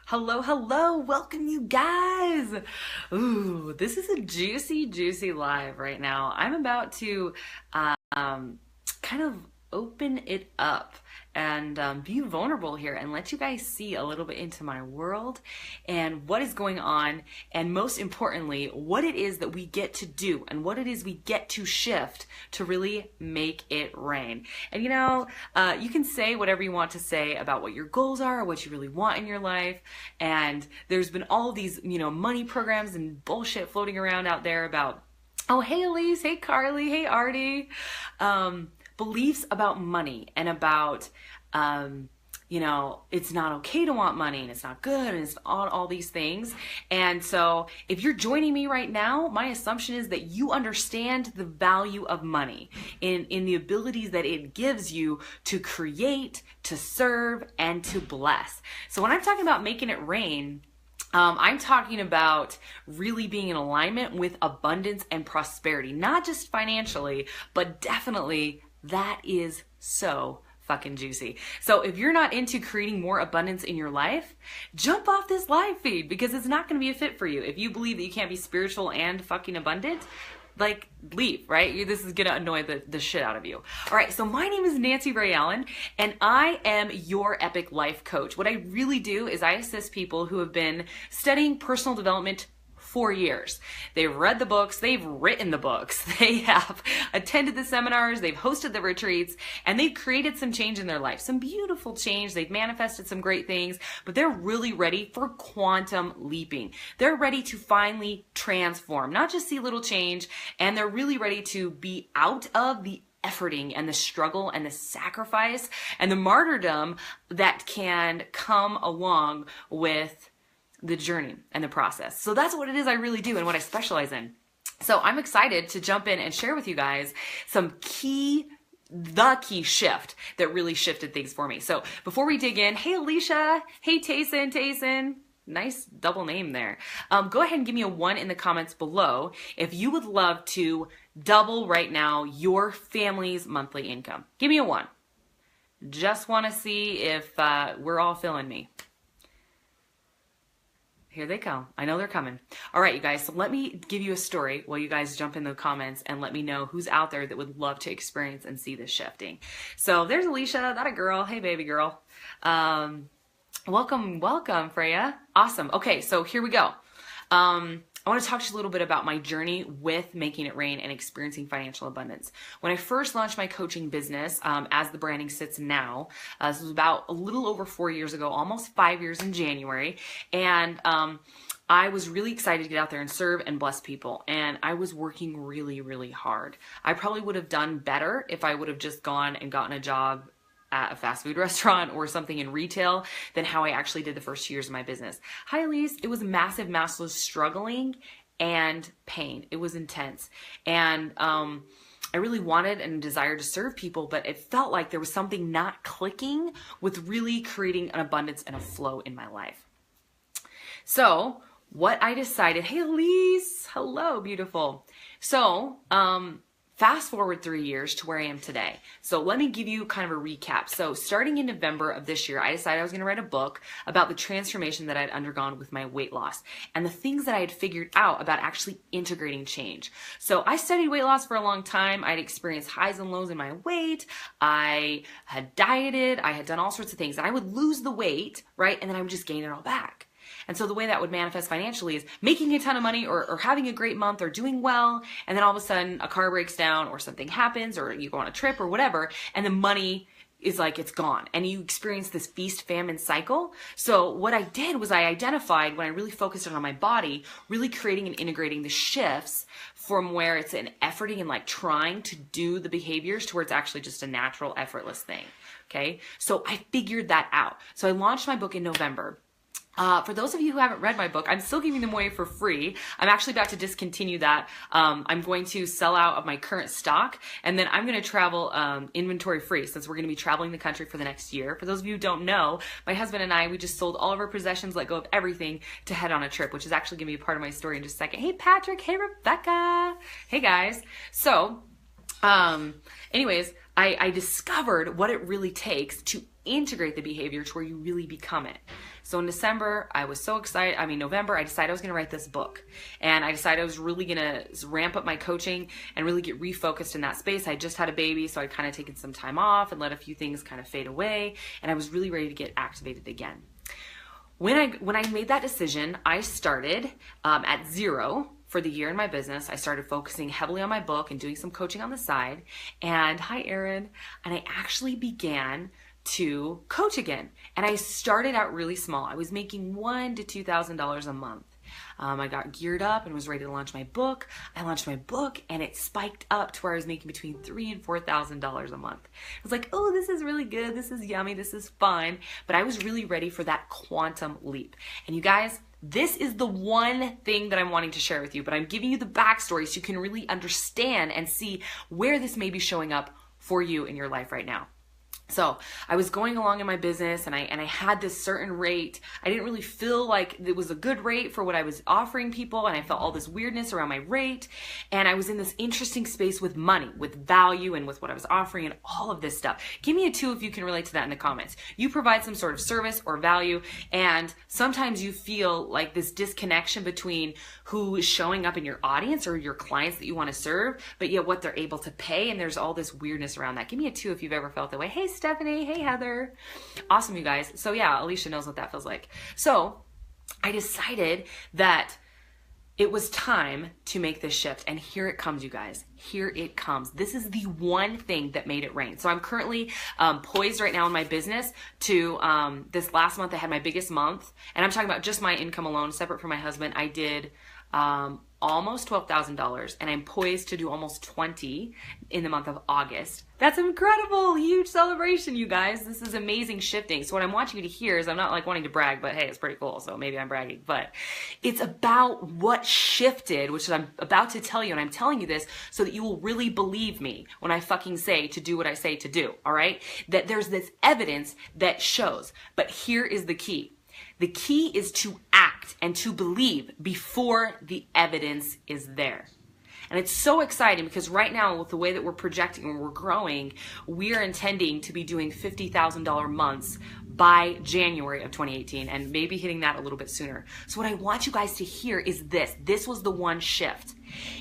Hello, hello, welcome you guys. Ooh, this is a juicy, juicy live right now. I'm about to kind of open it up and be vulnerable here and let you guys see a little bit into my world and what is going on, and most importantly, what it is that we get to do and what it is we get to shift to really make it rain. And you can say whatever you want to say about what your goals are or what you really want in your life. And there's been all of these, money programs and bullshit floating around out there about, oh, hey Elise, hey Carly, hey Artie, beliefs about money and about, it's not okay to want money and it's not good and it's all these things. And so if you're joining me right now, my assumption is that you understand the value of money in the abilities that it gives you to create, to serve, and to bless. So when I'm talking about making it rain, I'm talking about really being in alignment with abundance and prosperity, not just financially, but definitely that is so fucking juicy. So if you're not into creating more abundance in your life, jump off this live feed because it's not going to be a fit for you. If you believe that you can't be spiritual and fucking abundant, leave, right? This is going to annoy the shit out of you. All right, so my name is Nancy Ray Allen, and I am your epic life coach. What I really do is I assist people who have been studying personal development for years. They've read the books, they've written the books, they have attended the seminars, they've hosted the retreats, and they've created some change in their life, some beautiful change. They've manifested some great things, but they're really ready for quantum leaping. They're ready to finally transform, not just see little change, and they're really ready to be out of the efforting and the struggle and the sacrifice and the martyrdom that can come along with the journey and the process. So that's what it is I really do and what I specialize in. So I'm excited to jump in and share with you guys the key shift that really shifted things for me. So before we dig in, hey Alicia, hey Tayson, nice double name there. Go ahead and give me a 1 in the comments below if you would love to double right now your family's monthly income. Give me a 1. Just want to see if we're all feeling me. Here they come. I know they're coming. All right, you guys. So let me give you a story while you guys jump in the comments and let me know who's out there that would love to experience and see this shifting. So there's Alicia, that a girl. Hey, baby girl. Welcome, Freya. Awesome. Okay, so here we go. I want to talk to you a little bit about my journey with making it rain and experiencing financial abundance. When I first launched my coaching business, as the branding sits now, this was about a little over 4 years ago, almost 5 years in January. And I was really excited to get out there and serve and bless people. And I was working really, really hard. I probably would have done better if I would have just gone and gotten a job at a fast food restaurant or something in retail than how I actually did the first 2 years of my business. Hi, Elise. It was massive struggling and pain. It was intense. And I really wanted and desired to serve people, but it felt like there was something not clicking with really creating an abundance and a flow in my life. So what I decided, hey, Elise, hello, beautiful. So, fast forward 3 years to where I am today. So let me give you kind of a recap. So starting in November of this year, I decided I was going to write a book about the transformation that I'd undergone with my weight loss and the things that I had figured out about actually integrating change. So I studied weight loss for a long time. I'd experienced highs and lows in my weight. I had dieted. I had done all sorts of things. And I would lose the weight, right? And then I would just gain it all back. And so the way that would manifest financially is making a ton of money or having a great month or doing well. And then all of a sudden a car breaks down or something happens or you go on a trip or whatever. And the money is like, it's gone. And you experience this feast famine cycle. So what I did was I identified when I really focused on my body, really creating and integrating the shifts from where it's an efforting and like trying to do the behaviors to where it's actually just a natural, effortless thing. Okay. So I figured that out. So I launched my book in November. For those of you who haven't read my book, I'm still giving them away for free. I'm actually about to discontinue that. I'm going to sell out of my current stock, and then I'm going to travel inventory free since we're going to be traveling the country for the next year. For those of you who don't know, my husband and I, we just sold all of our possessions, let go of everything to head on a trip, which is actually going to be a part of my story in just a second. Hey, Patrick. Hey, Rebecca. Hey, guys. So, anyways, I discovered what it really takes to integrate the behavior to where you really become it. So in December, I was so excited. November, I decided I was going to write this book. And I decided I was really going to ramp up my coaching and really get refocused in that space. I just had a baby, so I'd kind of taken some time off and let a few things kind of fade away. And I was really ready to get activated again. When I made that decision, I started at zero for the year in my business. I started focusing heavily on my book and doing some coaching on the side. And hi, Erin. And I actually began to coach again. And I started out really small. I was making $1,000 to $2,000 a month. I got geared up and was ready to launch my book. I launched my book and it spiked up to where I was making between $3,000 and $4,000 a month. I was like, oh, this is really good. This is yummy. This is fun. But I was really ready for that quantum leap. And you guys, this is the one thing that I'm wanting to share with you, but I'm giving you the backstory so you can really understand and see where this may be showing up for you in your life right now. So I was going along in my business and I had this certain rate. I didn't really feel like it was a good rate for what I was offering people, and I felt all this weirdness around my rate. And I was in this interesting space with money, with value, and with what I was offering and all of this stuff. Give me a 2 if you can relate to that in the comments. You provide some sort of service or value, and sometimes you feel like this disconnection between who is showing up in your audience or your clients that you want to serve, but yet what they're able to pay, and there's all this weirdness around that. Give me a 2 if you've ever felt that way. Hey, Stephanie. Hey, Heather. Awesome, you guys. So yeah, Alicia knows what that feels like. So I decided that it was time to make this shift. And here it comes, you guys. Here it comes. This is the one thing that made it rain. So I'm currently poised right now in my business to, this last month I had my biggest month. And I'm talking about just my income alone, separate from my husband. I did almost $12,000, and I'm poised to do almost 20 in the month of August. That's incredible. Huge celebration, you guys. This is amazing shifting. So what I'm watching you to hear is, I'm not like wanting to brag, but hey, it's pretty cool. So maybe I'm bragging, but it's about what shifted, which I'm about to tell you. And I'm telling you this so that you will really believe me when I fucking say to do what I say to do. All right. That there's this evidence that shows, but here is the key. The key is to act and to believe before the evidence is there. And it's so exciting because right now, with the way that we're projecting and we're growing, we are intending to be doing $50,000 months by January of 2018, and maybe hitting that a little bit sooner. So what I want you guys to hear is this. This was the one shift.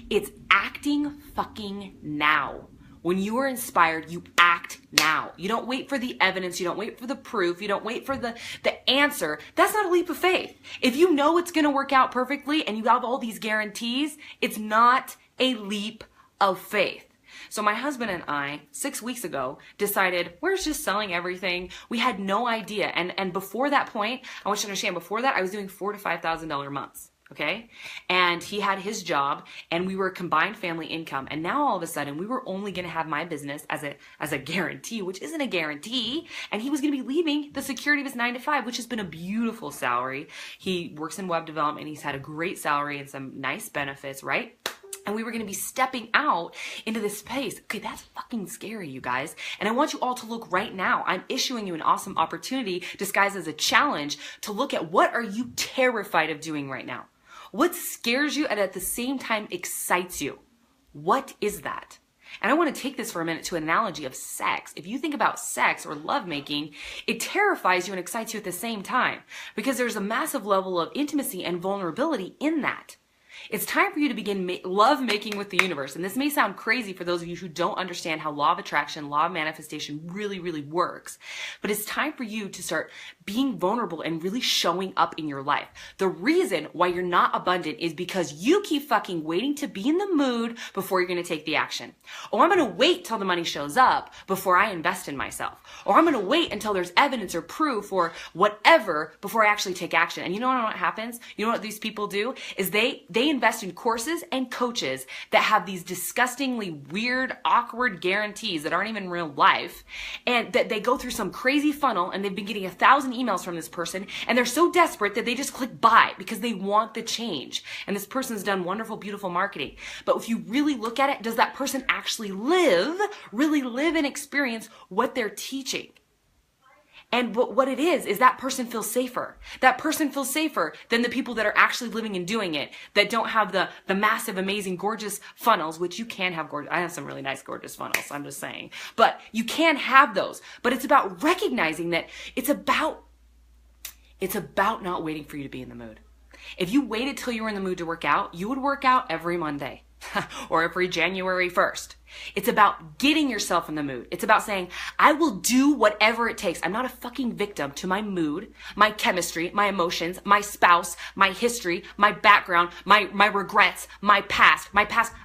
It's acting fucking now. When you are inspired, you act now. You don't wait for the evidence. You don't wait for the proof. You don't wait for the answer. That's not a leap of faith. If you know it's going to work out perfectly and you have all these guarantees, it's not a leap of faith. So my husband and I, 6 weeks ago, decided we're just selling everything. We had no idea. And before that point, I want you to understand, before that, I was doing $4,000 to $5,000 months. Okay. And he had his job and we were a combined family income. And now all of a sudden we were only going to have my business as a guarantee, which isn't a guarantee. And he was going to be leaving the security of his 9 to 5, which has been a beautiful salary. He works in web development. He's had a great salary and some nice benefits, right? And we were going to be stepping out into this space. Okay, that's fucking scary, you guys. And I want you all to look right now. I'm issuing you an awesome opportunity disguised as a challenge to look at what are you terrified of doing right now? What scares you and at the same time excites you? What is that? And I want to take this for a minute to an analogy of sex. If you think about sex or lovemaking, it terrifies you and excites you at the same time because there's a massive level of intimacy and vulnerability in that. It's time for you to begin love making with the universe. And this may sound crazy for those of you who don't understand how law of attraction, law of manifestation really, really works. But it's time for you to start being vulnerable and really showing up in your life. The reason why you're not abundant is because you keep fucking waiting to be in the mood before you're going to take the action. Oh, I'm going to wait till the money shows up before I invest in myself. Or I'm going to wait until there's evidence or proof or whatever before I actually take action. And you know what happens? You know what these people do? Is they invest in courses and coaches that have these disgustingly weird, awkward guarantees that aren't even real life, and that they go through some crazy funnel and they've been getting 1,000 emails from this person and they're so desperate that they just click buy because they want the change. And this person's done wonderful, beautiful marketing. But if you really look at it, does that person actually really live and experience what they're teaching? And what it is that person feels safer. That person feels safer than the people that are actually living and doing it, that don't have the massive, amazing, gorgeous funnels, which you can have gorgeous. I have some really nice, gorgeous funnels, I'm just saying. But you can have those. But it's about recognizing that it's about not waiting for you to be in the mood. If you waited till you were in the mood to work out, you would work out every Monday or every January 1st. It's about getting yourself in the mood. It's about saying, I will do whatever it takes. I'm not a fucking victim to my mood, my chemistry, my emotions, my spouse, my history, my background, my regrets, my past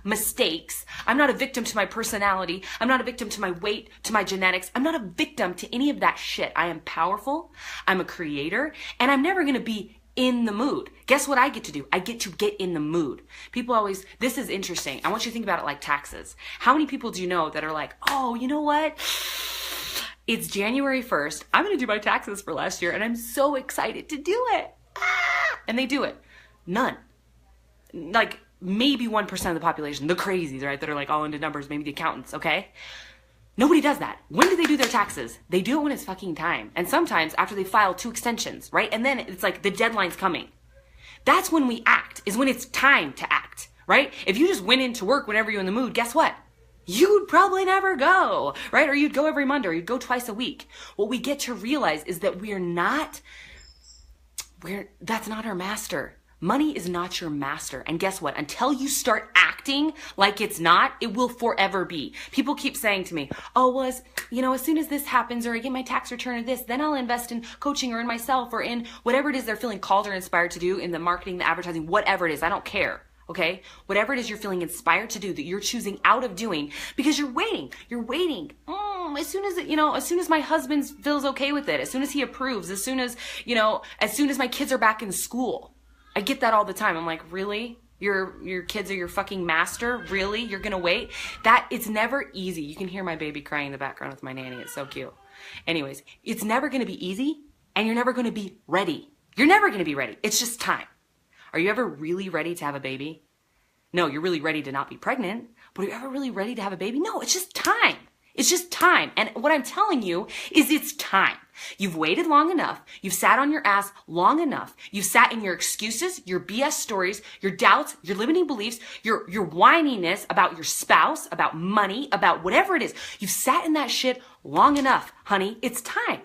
mistakes. I'm not a victim to my personality. I'm not a victim to my weight, to my genetics. I'm not a victim to any of that shit. I am powerful. I'm a creator, and I'm never going to be in the mood. Guess what I get to do? I get to get in the mood. People always, this is interesting. I want you to think about it like taxes. How many people do you know that are like, oh, you know what? It's January 1st. I'm going to do my taxes for last year and I'm so excited to do it. And they do it. None. Like maybe 1% of the population, the crazies, right? That are like all into numbers, maybe the accountants, okay? Nobody does that. When do they do their taxes? They do it when it's fucking time. And sometimes after they file 2 extensions, right? And then it's like the deadline's coming. That's when we act, is when it's time to act, right? If you just went into work whenever you're in the mood, guess what? You'd probably never go, right? Or you'd go every Monday, or you'd go twice a week. What we get to realize is that that's not our master. Money is not your master. And guess what? Until you start acting like it's not, it will forever be. People keep saying to me, oh, well, as soon as this happens or I get my tax return or this, then I'll invest in coaching or in myself or in whatever it is they're feeling called or inspired to do in the marketing, the advertising, whatever it is. I don't care. Okay? Whatever it is you're feeling inspired to do that you're choosing out of doing because you're waiting. You're waiting. As soon as my husband feels okay with it, as soon as he approves, as soon as my kids are back in school. I get that all the time. I'm like, really? Your kids are your fucking master? Really? You're gonna wait? It's never easy. You can hear my baby crying in the background with my nanny. It's so cute. Anyways, it's never gonna be easy and you're never gonna be ready. You're never gonna be ready. It's just time. Are you ever really ready to have a baby? No, you're really ready to not be pregnant, but are you ever really ready to have a baby? No, it's just time. It's just time. And what I'm telling you is it's time. You've waited long enough. You've sat on your ass long enough. You've sat in your excuses, your BS stories, your doubts, your limiting beliefs, your whininess about your spouse, about money, about whatever it is. You've sat in that shit long enough, honey. It's time.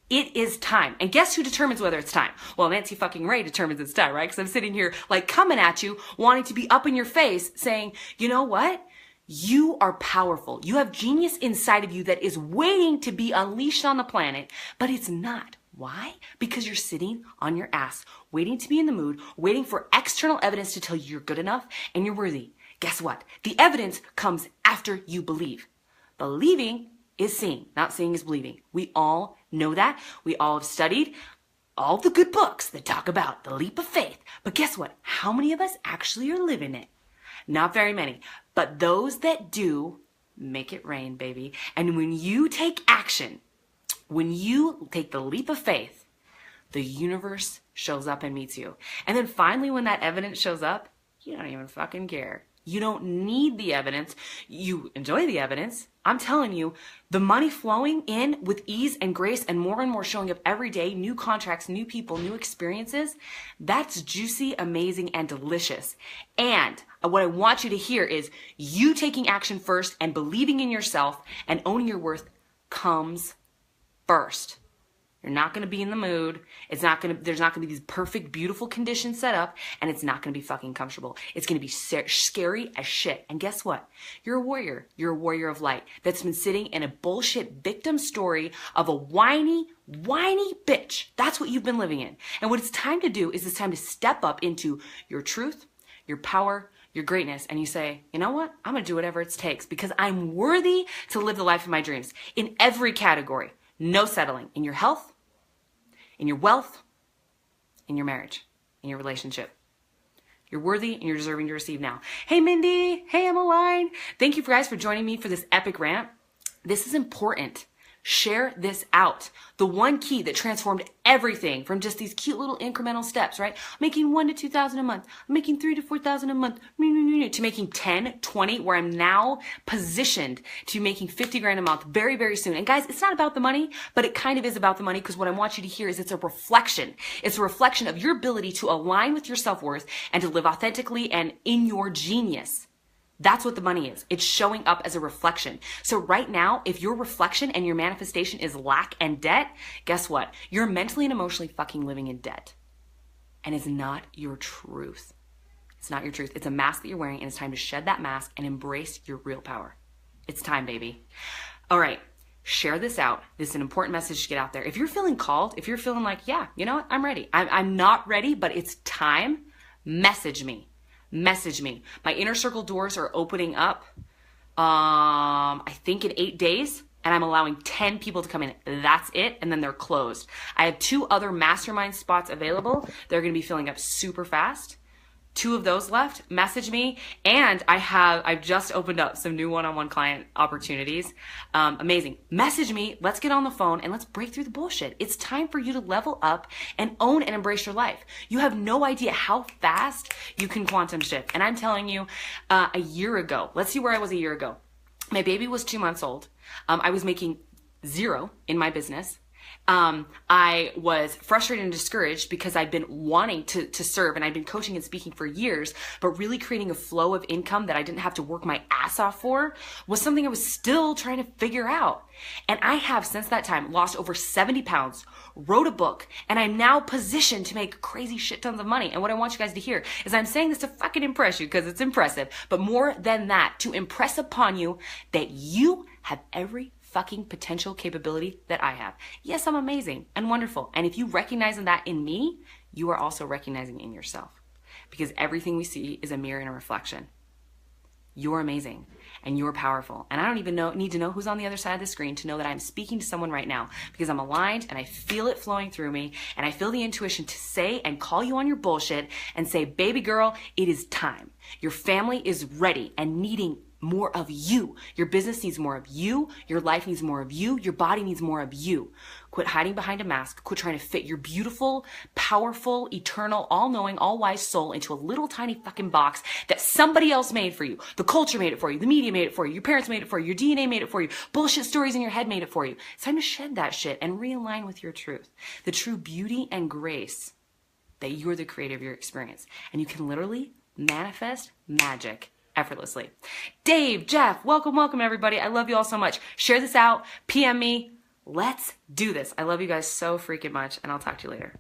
It is time. And guess who determines whether it's time? Well, Nancy fucking Ray determines it's time, right? Because I'm sitting here like coming at you, wanting to be up in your face saying, you know what? You are powerful. You have genius inside of you that is waiting to be unleashed on the planet, but it's not. Why? Because you're sitting on your ass, waiting to be in the mood, waiting for external evidence to tell you you're good enough and you're worthy. Guess what? The evidence comes after you believe. Believing is seeing, not seeing is believing. We all know that. We all have studied all the good books that talk about the leap of faith. But guess what? How many of us actually are living it? Not very many. But those that do, make it rain, baby. And when you take action, when you take the leap of faith, the universe shows up and meets you. And then finally, when that evidence shows up, you don't even fucking care. You don't need the evidence. You enjoy the evidence. I'm telling you, the money flowing in with ease and grace and more showing up every day, new contracts, new people, new experiences, that's juicy, amazing, and delicious. And what I want you to hear is you taking action first and believing in yourself and owning your worth comes first. You're not going to be in the mood. There's not going to be these perfect, beautiful conditions set up, and it's not going to be fucking comfortable. It's going to be scary as shit. And guess what? You're a warrior. You're a warrior of light that's been sitting in a bullshit victim story of a whiny bitch. That's what you've been living in. And what it's time to do is it's time to step up into your truth, your power, your greatness, and you say, you know what? I'm going to do whatever it takes because I'm worthy to live the life of my dreams in every category. No settling in your health, in your wealth, in your marriage, in your relationship. You're worthy and you're deserving to receive now. Hey, Mindy. Hey, Emmeline. Thank you guys for joining me for this epic rant. This is important Share this out. The one key that transformed everything from just these cute little incremental steps, right? Making 1,000 to 2,000 a month, making 3,000 to 4,000 a month, to making 10, 20, where I'm now positioned to making 50 grand a month very, very soon. And guys, it's not about the money, but it kind of is about the money, because what I want you to hear is it's a reflection. It's a reflection of your ability to align with your self-worth and to live authentically and in your genius. That's what the money is. It's showing up as a reflection. So right now, if your reflection and your manifestation is lack and debt, guess what? You're mentally and emotionally fucking living in debt. And it's not your truth. It's not your truth. It's a mask that you're wearing, and it's time to shed that mask and embrace your real power. It's time, baby. All right. Share this out. This is an important message to get out there. If you're feeling called, if you're feeling like, yeah, you know what? I'm ready. I'm not ready, but it's time. Message me. Message me. My inner circle doors are opening up, I think in 8 days, and I'm allowing 10 people to come in. That's it. And then they're closed. I have 2 other mastermind spots available. They're going to be filling up super fast. 2 of those left. Message me. And I've just opened up some new one-on-one client opportunities. Amazing. Message me. Let's get on the phone and let's break through the bullshit. It's time for you to level up and own and embrace your life. You have no idea how fast you can quantum shift. And I'm telling you, a year ago, let's see where I was a year ago. My baby was 2 months old. I was making 0 in my business. I was frustrated and discouraged because I'd been wanting to serve, and I'd been coaching and speaking for years, but really creating a flow of income that I didn't have to work my ass off for was something I was still trying to figure out. And I have since that time lost over 70 pounds, wrote a book, and I'm now positioned to make crazy shit tons of money. And what I want you guys to hear is I'm saying this to fucking impress you, because it's impressive, but more than that, to impress upon you that you have every fucking potential capability that I have. Yes, I'm amazing and wonderful. And if you recognize that in me, you are also recognizing in yourself, because everything we see is a mirror and a reflection. You're amazing and you're powerful. And I don't even need to know who's on the other side of the screen to know that I'm speaking to someone right now, because I'm aligned and I feel it flowing through me, and I feel the intuition to say and call you on your bullshit and say, baby girl, it is time. Your family is ready and needing more of you. Your business needs more of you. Your life needs more of you. Your body needs more of you. Quit hiding behind a mask. Quit trying to fit your beautiful, powerful, eternal, all-knowing, all-wise soul into a little tiny fucking box that somebody else made for you. The culture made it for you. The media made it for you. Your parents made it for you. Your DNA made it for you. Bullshit stories in your head made it for you. It's time to shed that shit and realign with your truth. The true beauty and grace that you're the creator of your experience. And you can literally manifest magic effortlessly. Dave, Jeff, welcome everybody. I love you all so much. Share this out. PM me. Let's do this. I love you guys so freaking much, and I'll talk to you later.